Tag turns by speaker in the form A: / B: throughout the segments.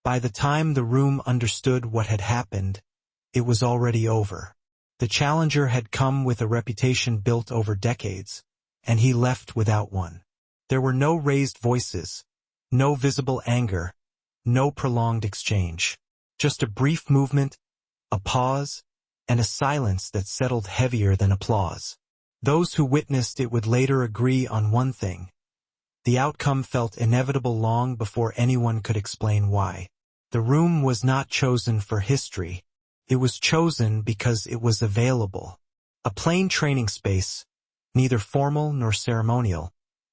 A: By the time the room understood what had happened, it was already over. The challenger had come with a reputation built over decades, and he left without one. There were no raised voices, no visible anger, no prolonged exchange. Just a brief movement, a pause, and a silence that settled heavier than applause. Those who witnessed it would later agree on one thing. The outcome felt inevitable long before anyone could explain why. The room was not chosen for history. It was chosen because it was available. A plain training space, neither formal nor ceremonial,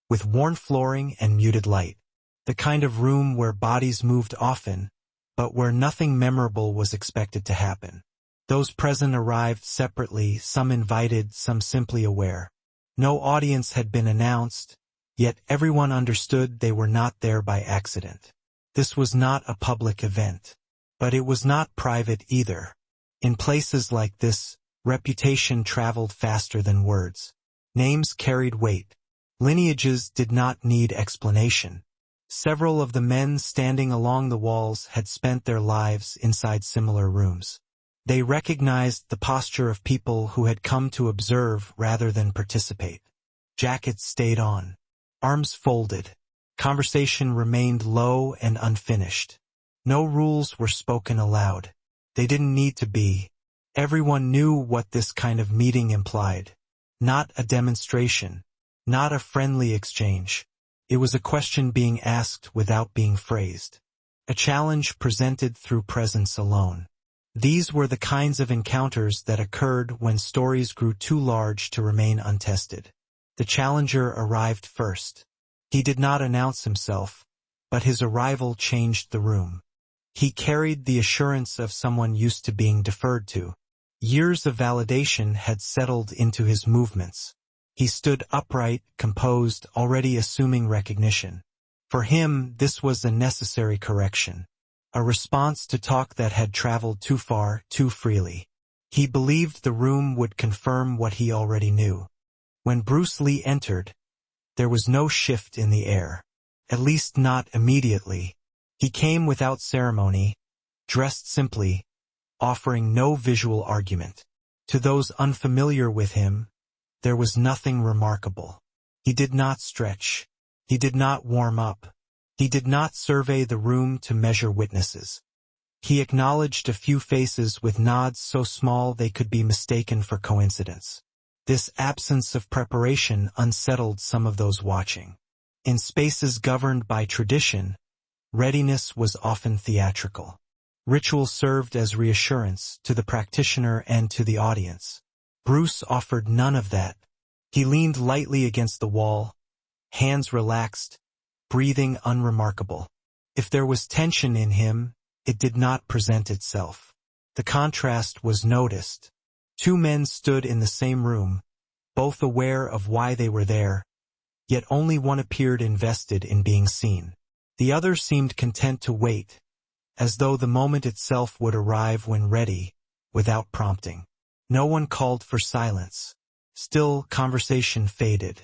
A: with worn flooring and muted light. The kind of room where bodies moved often, but where nothing memorable was expected to happen. Those present arrived separately, some invited, some simply aware. No audience had been announced, yet everyone understood they were not there by accident. This was not a public event, but it was not private either. In places like this, reputation traveled faster than words. Names carried weight. Lineages did not need explanation. Several of the men standing along the walls had spent their lives inside similar rooms. They recognized the posture of people who had come to observe rather than participate. Jackets stayed on. Arms folded. Conversation remained low and unfinished. No rules were spoken aloud. They didn't need to be. Everyone knew what this kind of meeting implied. Not a demonstration. Not a friendly exchange. It was a question being asked without being phrased. A challenge presented through presence alone. These were the kinds of encounters that occurred when stories grew too large to remain untested. The challenger arrived first. He did not announce himself, but his arrival changed the room. He carried the assurance of someone used to being deferred to. Years of validation had settled into his movements. He stood upright, composed, already assuming recognition. For him, this was a necessary correction. A response to talk that had traveled too far, too freely. He believed the room would confirm what he already knew. When Bruce Lee entered, there was no shift in the air. At least not immediately. He came without ceremony, dressed simply, offering no visual argument. To those unfamiliar with him, there was nothing remarkable. He did not stretch. He did not warm up. He did not survey the room to measure witnesses. He acknowledged a few faces with nods so small they could be mistaken for coincidence. This absence of preparation unsettled some of those watching. In spaces governed by tradition, readiness was often theatrical. Ritual served as reassurance to the practitioner and to the audience. Bruce offered none of that. He leaned lightly against the wall, hands relaxed, breathing unremarkable. If there was tension in him, it did not present itself. The contrast was noticed. Two men stood in the same room, both aware of why they were there, yet only one appeared invested in being seen. The other seemed content to wait, as though the moment itself would arrive when ready, without prompting. No one called for silence. Still, conversation faded.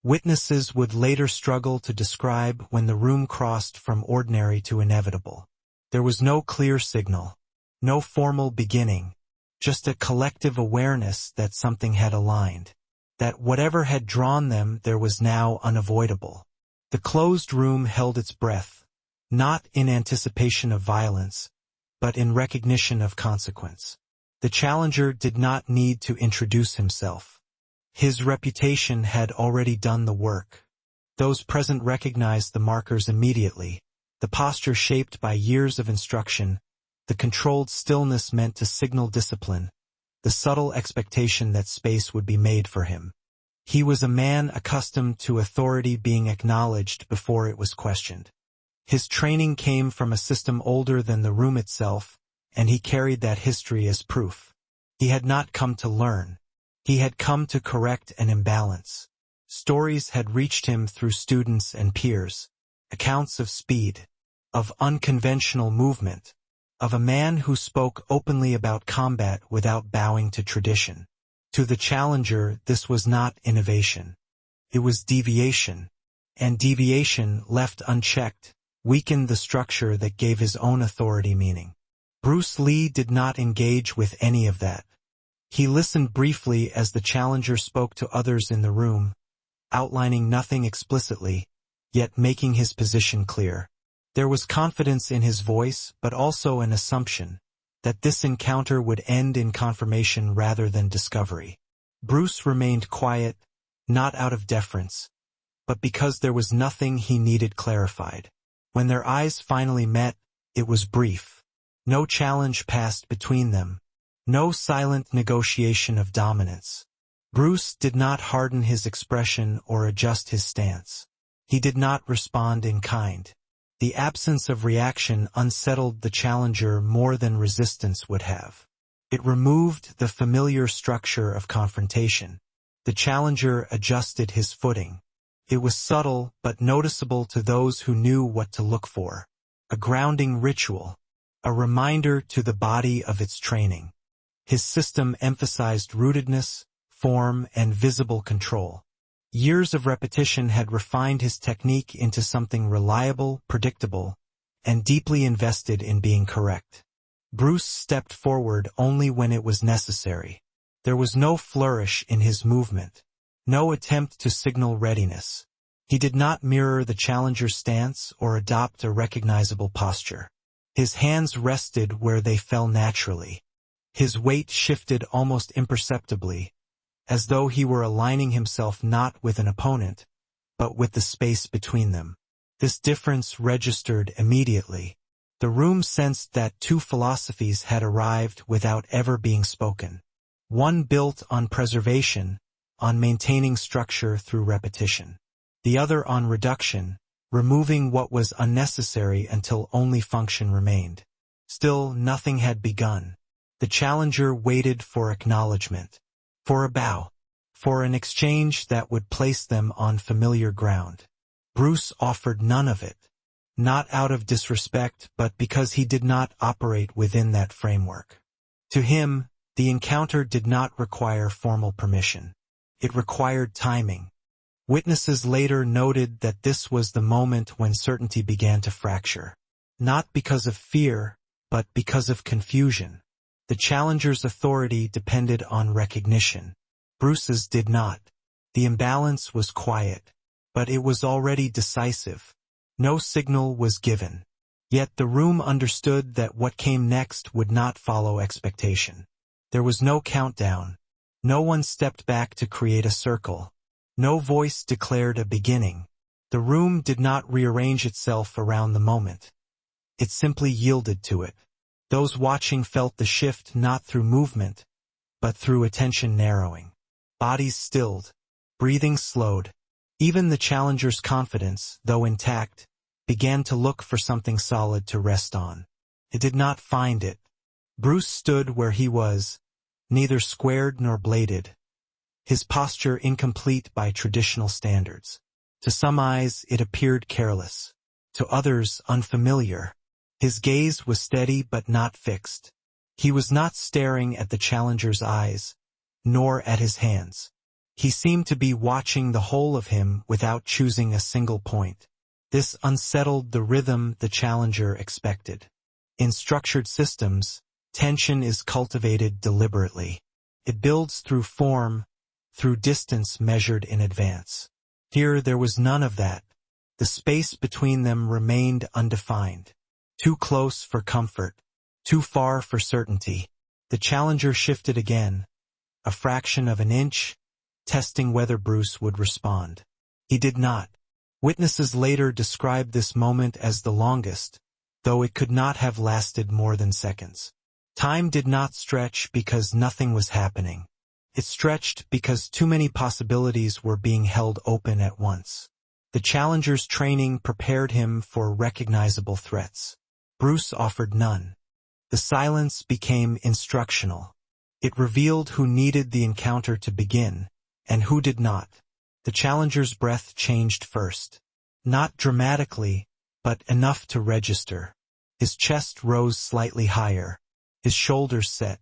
A: Witnesses would later struggle to describe when the room crossed from ordinary to inevitable. There was no clear signal, no formal beginning, just a collective awareness that something had aligned, that whatever had drawn them there was now unavoidable. The closed room held its breath, not in anticipation of violence, but in recognition of consequence. The challenger did not need to introduce himself. His reputation had already done the work. Those present recognized the markers immediately, the posture shaped by years of instruction, the controlled stillness meant to signal discipline, the subtle expectation that space would be made for him. He was a man accustomed to authority being acknowledged before it was questioned. His training came from a system older than the room itself, and he carried that history as proof. He had not come to learn. He had come to correct an imbalance. Stories had reached him through students and peers, accounts of speed, of unconventional movement, of a man who spoke openly about combat without bowing to tradition. To the challenger, this was not innovation. It was deviation, and deviation left unchecked weakened the structure that gave his own authority meaning. Bruce Lee did not engage with any of that. He listened briefly as the challenger spoke to others in the room, outlining nothing explicitly, yet making his position clear. There was confidence in his voice, but also an assumption that this encounter would end in confirmation rather than discovery. Bruce remained quiet, not out of deference, but because there was nothing he needed clarified. When their eyes finally met, it was brief. No challenge passed between them. No silent negotiation of dominance. Bruce did not harden his expression or adjust his stance. He did not respond in kind. The absence of reaction unsettled the challenger more than resistance would have. It removed the familiar structure of confrontation. The challenger adjusted his footing. It was subtle but noticeable to those who knew what to look for. A grounding ritual. A reminder to the body of its training. His system emphasized rootedness, form, and visible control. Years of repetition had refined his technique into something reliable, predictable, and deeply invested in being correct. Bruce stepped forward only when it was necessary. There was no flourish in his movement, no attempt to signal readiness. He did not mirror the challenger's stance or adopt a recognizable posture. His hands rested where they fell naturally. His weight shifted almost imperceptibly, as though he were aligning himself not with an opponent, but with the space between them. This difference registered immediately. The room sensed that two philosophies had arrived without ever being spoken. One built on preservation, on maintaining structure through repetition. The other on reduction, removing what was unnecessary until only function remained. Still, nothing had begun. The challenger waited for acknowledgement. For a bow. For an exchange that would place them on familiar ground. Bruce offered none of it. Not out of disrespect, but because he did not operate within that framework. To him, the encounter did not require formal permission. It required timing. Witnesses later noted that this was the moment when certainty began to fracture. Not because of fear, but because of confusion. The challenger's authority depended on recognition. Bruce's did not. The imbalance was quiet, but it was already decisive. No signal was given. Yet the room understood that what came next would not follow expectation. There was no countdown. No one stepped back to create a circle. No voice declared a beginning. The room did not rearrange itself around the moment. It simply yielded to it. Those watching felt the shift not through movement, but through attention narrowing. Bodies stilled. Breathing slowed. Even the challenger's confidence, though intact, began to look for something solid to rest on. It did not find it. Bruce stood where he was, neither squared nor bladed. His posture incomplete by traditional standards. To some eyes, it appeared careless. To others, unfamiliar. His gaze was steady but not fixed. He was not staring at the challenger's eyes, nor at his hands. He seemed to be watching the whole of him without choosing a single point. This unsettled the rhythm the challenger expected. In structured systems, tension is cultivated deliberately. It builds through form, through distance measured in advance. Here there was none of that. The space between them remained undefined. Too close for comfort, too far for certainty. The challenger shifted again, a fraction of an inch, testing whether Bruce would respond. He did not. Witnesses later described this moment as the longest, though it could not have lasted more than seconds. Time did not stretch because nothing was happening. It stretched because too many possibilities were being held open at once. The challenger's training prepared him for recognizable threats. Bruce offered none. The silence became instructional. It revealed who needed the encounter to begin, and who did not. The challenger's breath changed first. Not dramatically, but enough to register. His chest rose slightly higher. His shoulders set.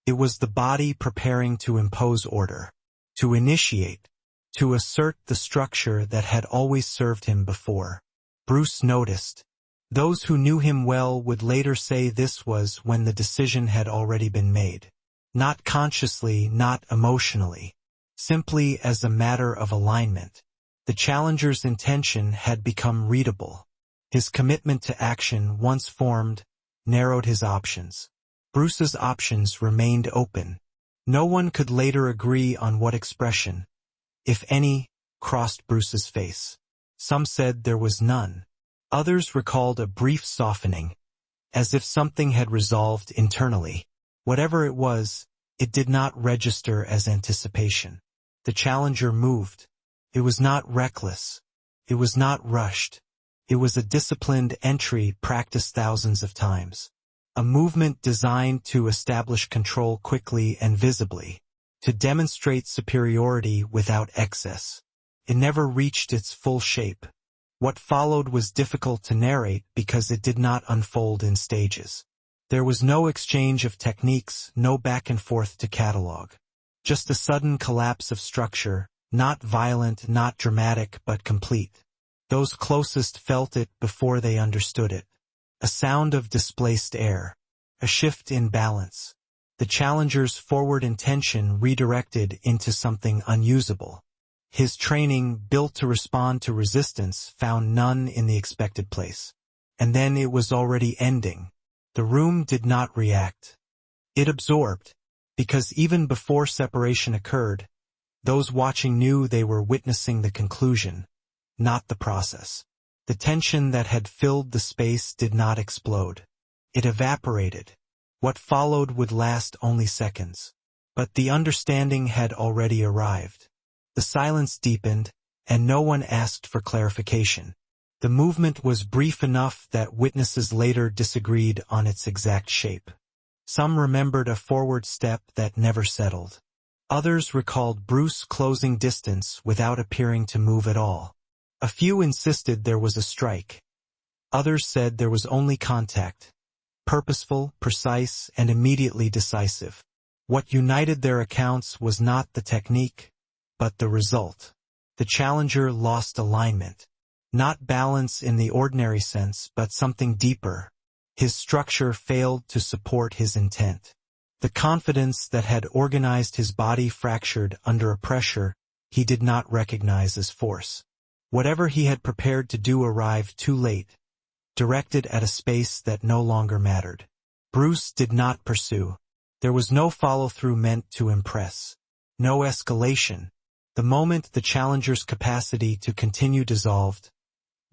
A: It was the body preparing to impose order, to initiate, to assert the structure that had always served him before. Bruce noticed. Those who knew him well would later say this was when the decision had already been made. Not consciously, not emotionally. Simply as a matter of alignment. The challenger's intention had become readable. His commitment to action, once formed, narrowed his options. Bruce's options remained open. No one could later agree on what expression, if any, crossed Bruce's face. Some said there was none. Others recalled a brief softening, as if something had resolved internally. Whatever it was, it did not register as anticipation. The challenger moved. It was not reckless. It was not rushed. It was a disciplined entry practiced thousands of times. A movement designed to establish control quickly and visibly, to demonstrate superiority without excess. It never reached its full shape. What followed was difficult to narrate because it did not unfold in stages. There was no exchange of techniques, no back and forth to catalog. Just a sudden collapse of structure, not violent, not dramatic, but complete. Those closest felt it before they understood it. A sound of displaced air. A shift in balance. The challenger's forward intention redirected into something unusable. His training, built to respond to resistance, found none in the expected place. And then it was already ending. The room did not react. It absorbed, because even before separation occurred, those watching knew they were witnessing the conclusion, not the process. The tension that had filled the space did not explode. It evaporated. What followed would last only seconds. But the understanding had already arrived. The silence deepened, and no one asked for clarification. The movement was brief enough that witnesses later disagreed on its exact shape. Some remembered a forward step that never settled. Others recalled Bruce closing distance without appearing to move at all. A few insisted there was a strike. Others said there was only contact. Purposeful, precise, and immediately decisive. What united their accounts was not the technique, but the result. The challenger lost alignment. Not balance in the ordinary sense, but something deeper. His structure failed to support his intent. The confidence that had organized his body fractured under a pressure he did not recognize as force. Whatever he had prepared to do arrived too late, directed at a space that no longer mattered. Bruce did not pursue. There was no follow-through meant to impress. No escalation. The moment the challenger's capacity to continue dissolved,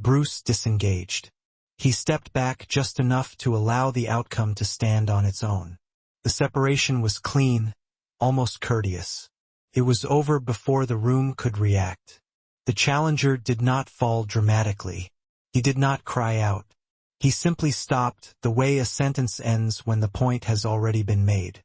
A: Bruce disengaged. He stepped back just enough to allow the outcome to stand on its own. The separation was clean, almost courteous. It was over before the room could react. The challenger did not fall dramatically. He did not cry out. He simply stopped, the way a sentence ends when the point has already been made.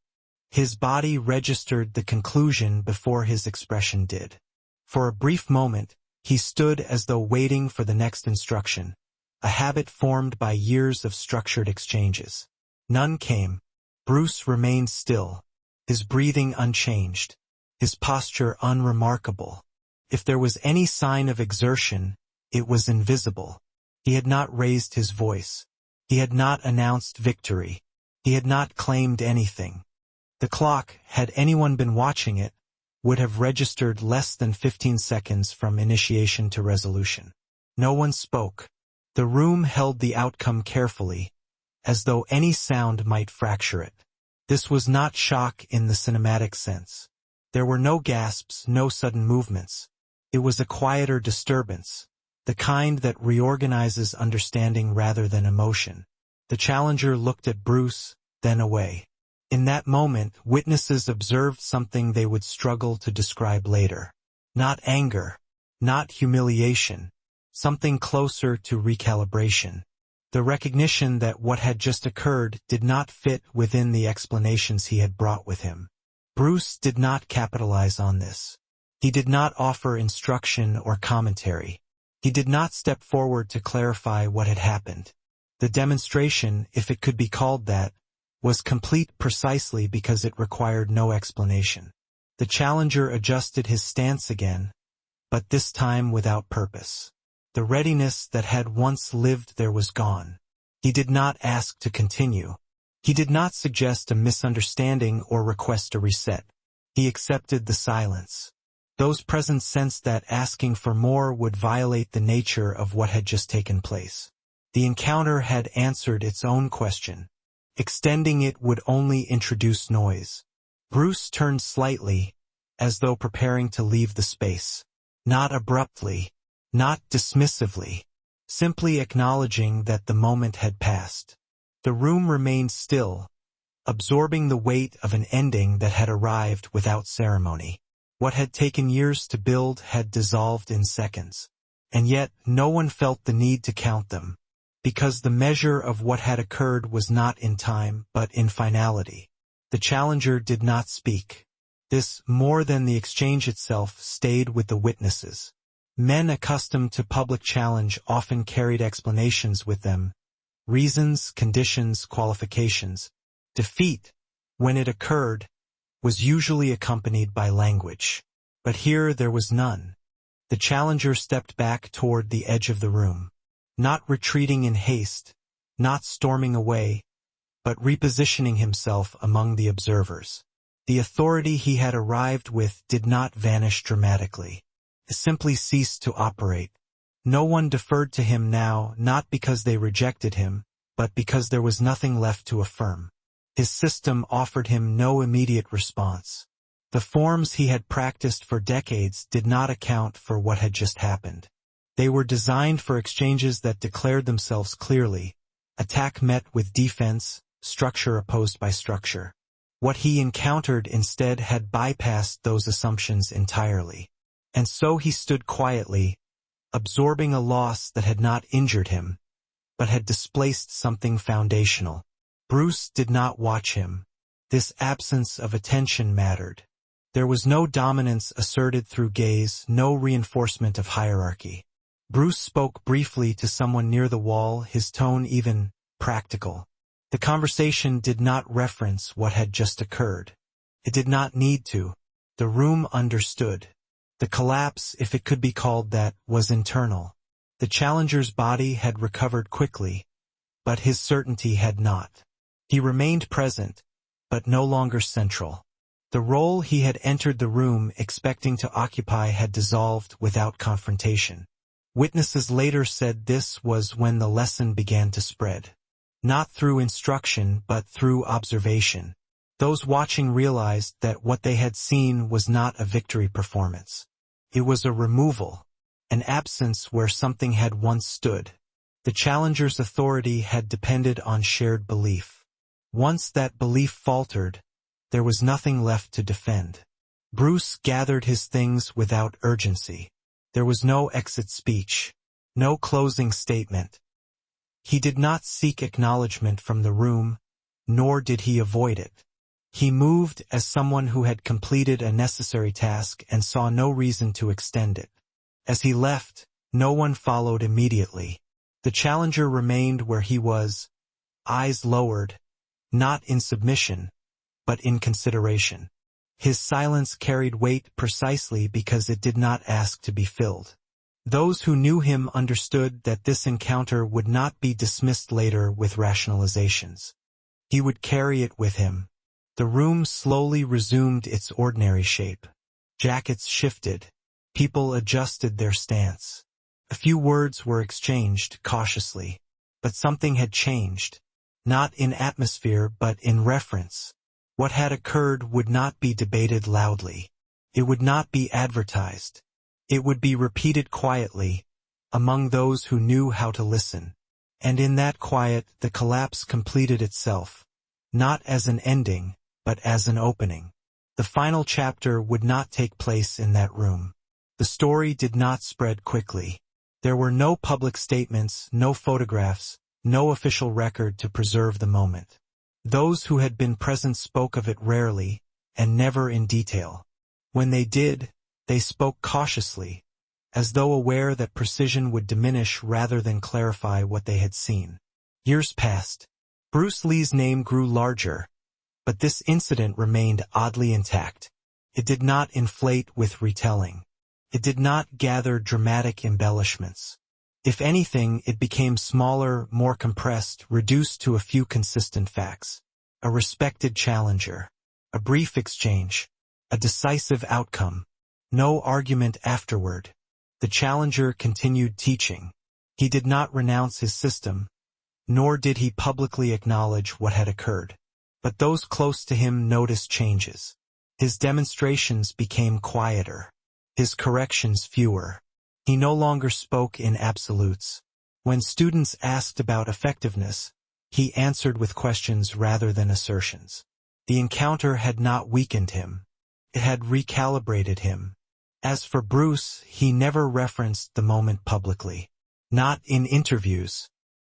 A: His body registered the conclusion before his expression did. For a brief moment, he stood as though waiting for the next instruction, a habit formed by years of structured exchanges. None came. Bruce remained still, his breathing unchanged, his posture unremarkable. If there was any sign of exertion, it was invisible. He had not raised his voice. He had not announced victory. He had not claimed anything. The clock, had anyone been watching it, would have registered less than 15 seconds from initiation to resolution. No one spoke. The room held the outcome carefully, as though any sound might fracture it. This was not shock in the cinematic sense. There were no gasps, no sudden movements. It was a quieter disturbance, the kind that reorganizes understanding rather than emotion. The challenger looked at Bruce, then away. In that moment, witnesses observed something they would struggle to describe later. Not anger, not humiliation, something closer to recalibration. The recognition that what had just occurred did not fit within the explanations he had brought with him. Bruce did not capitalize on this. He did not offer instruction or commentary. He did not step forward to clarify what had happened. The demonstration, if it could be called that, was complete precisely because it required no explanation. The challenger adjusted his stance again, but this time without purpose. The readiness that had once lived there was gone. He did not ask to continue. He did not suggest a misunderstanding or request a reset. He accepted the silence. Those present sensed that asking for more would violate the nature of what had just taken place. The encounter had answered its own question. Extending it would only introduce noise. Bruce turned slightly, as though preparing to leave the space. Not abruptly, not dismissively, simply acknowledging that the moment had passed. The room remained still, absorbing the weight of an ending that had arrived without ceremony. What had taken years to build had dissolved in seconds. And yet no one felt the need to count them, because the measure of what had occurred was not in time but in finality. The challenger did not speak. This, more than the exchange itself, stayed with the witnesses. Men accustomed to public challenge often carried explanations with them, reasons, conditions, qualifications. Defeat, when it occurred, was usually accompanied by language. But here there was none. The challenger stepped back toward the edge of the room, not retreating in haste, not storming away, but repositioning himself among the observers. The authority he had arrived with did not vanish dramatically. It simply ceased to operate. No one deferred to him now, not because they rejected him, but because there was nothing left to affirm. His system offered him no immediate response. The forms he had practiced for decades did not account for what had just happened. They were designed for exchanges that declared themselves clearly, attack met with defense, structure opposed by structure. What he encountered instead had bypassed those assumptions entirely. And so he stood quietly, absorbing a loss that had not injured him, but had displaced something foundational. Bruce did not watch him. This absence of attention mattered. There was no dominance asserted through gaze, no reinforcement of hierarchy. Bruce spoke briefly to someone near the wall, his tone even practical. The conversation did not reference what had just occurred. It did not need to. The room understood. The collapse, if it could be called that, was internal. The challenger's body had recovered quickly, but his certainty had not. He remained present, but no longer central. The role he had entered the room expecting to occupy had dissolved without confrontation. Witnesses later said this was when the lesson began to spread. Not through instruction, but through observation. Those watching realized that what they had seen was not a victory performance. It was a removal, an absence where something had once stood. The challenger's authority had depended on shared belief. Once that belief faltered, there was nothing left to defend. Bruce gathered his things without urgency. There was no exit speech, no closing statement. He did not seek acknowledgement from the room, nor did he avoid it. He moved as someone who had completed a necessary task and saw no reason to extend it. As he left, no one followed immediately. The challenger remained where he was, eyes lowered, not in submission, but in consideration. His silence carried weight precisely because it did not ask to be filled. Those who knew him understood that this encounter would not be dismissed later with rationalizations. He would carry it with him. The room slowly resumed its ordinary shape. Jackets shifted. People adjusted their stance. A few words were exchanged cautiously. But something had changed. Not in atmosphere but in reference. What had occurred would not be debated loudly. It would not be advertised. It would be repeated quietly, among those who knew how to listen. And in that quiet, the collapse completed itself, not as an ending, but as an opening. The final chapter would not take place in that room. The story did not spread quickly. There were no public statements, no photographs, no official record to preserve the moment. Those who had been present spoke of it rarely, and never in detail. When they did, they spoke cautiously, as though aware that precision would diminish rather than clarify what they had seen. Years passed. Bruce Lee's name grew larger, but this incident remained oddly intact. It did not inflate with retelling. It did not gather dramatic embellishments. If anything, it became smaller, more compressed, reduced to a few consistent facts. A respected challenger. A brief exchange. A decisive outcome. No argument afterward. The challenger continued teaching. He did not renounce his system, nor did he publicly acknowledge what had occurred. But those close to him noticed changes. His demonstrations became quieter. His corrections fewer. He no longer spoke in absolutes. When students asked about effectiveness, he answered with questions rather than assertions. The encounter had not weakened him. It had recalibrated him. As for Bruce, he never referenced the moment publicly. Not in interviews.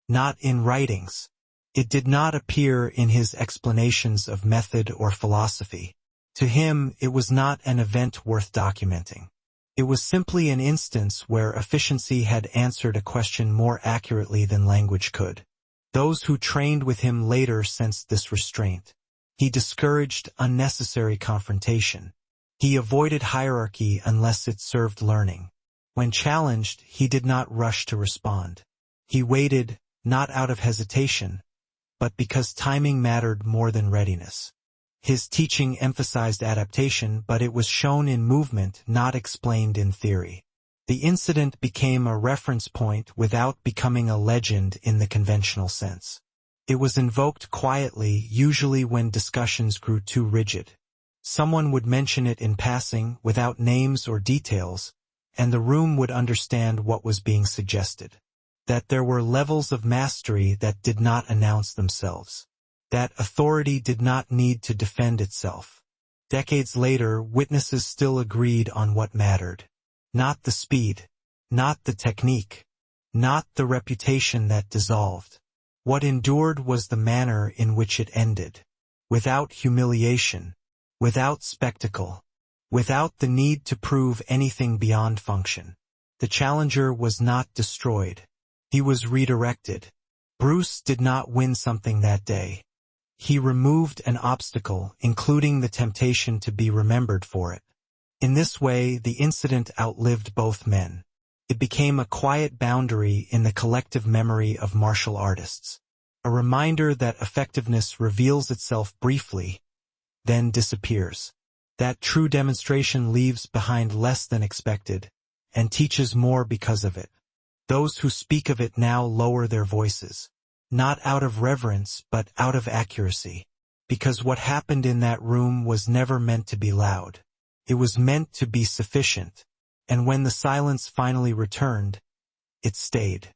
A: Not in writings. It did not appear in his explanations of method or philosophy. To him, it was not an event worth documenting. It was simply an instance where efficiency had answered a question more accurately than language could. Those who trained with him later sensed this restraint. He discouraged unnecessary confrontation. He avoided hierarchy unless it served learning. When challenged, he did not rush to respond. He waited, not out of hesitation, but because timing mattered more than readiness. His teaching emphasized adaptation, but it was shown in movement, not explained in theory. The incident became a reference point without becoming a legend in the conventional sense. It was invoked quietly, usually when discussions grew too rigid. Someone would mention it in passing, without names or details, and the room would understand what was being suggested. That there were levels of mastery that did not announce themselves. That authority did not need to defend itself. Decades later, witnesses still agreed on what mattered. Not the speed. Not the technique. Not the reputation that dissolved. What endured was the manner in which it ended. Without humiliation. Without spectacle. Without the need to prove anything beyond function. The challenger was not destroyed. He was redirected. Bruce did not win something that day. He removed an obstacle, including the temptation to be remembered for it. In this way, the incident outlived both men. It became a quiet boundary in the collective memory of martial artists. A reminder that effectiveness reveals itself briefly, then disappears. That true demonstration leaves behind less than expected, and teaches more because of it. Those who speak of it now lower their voices. Not out of reverence, but out of accuracy. Because what happened in that room was never meant to be loud. It was meant to be sufficient. And when the silence finally returned, it stayed.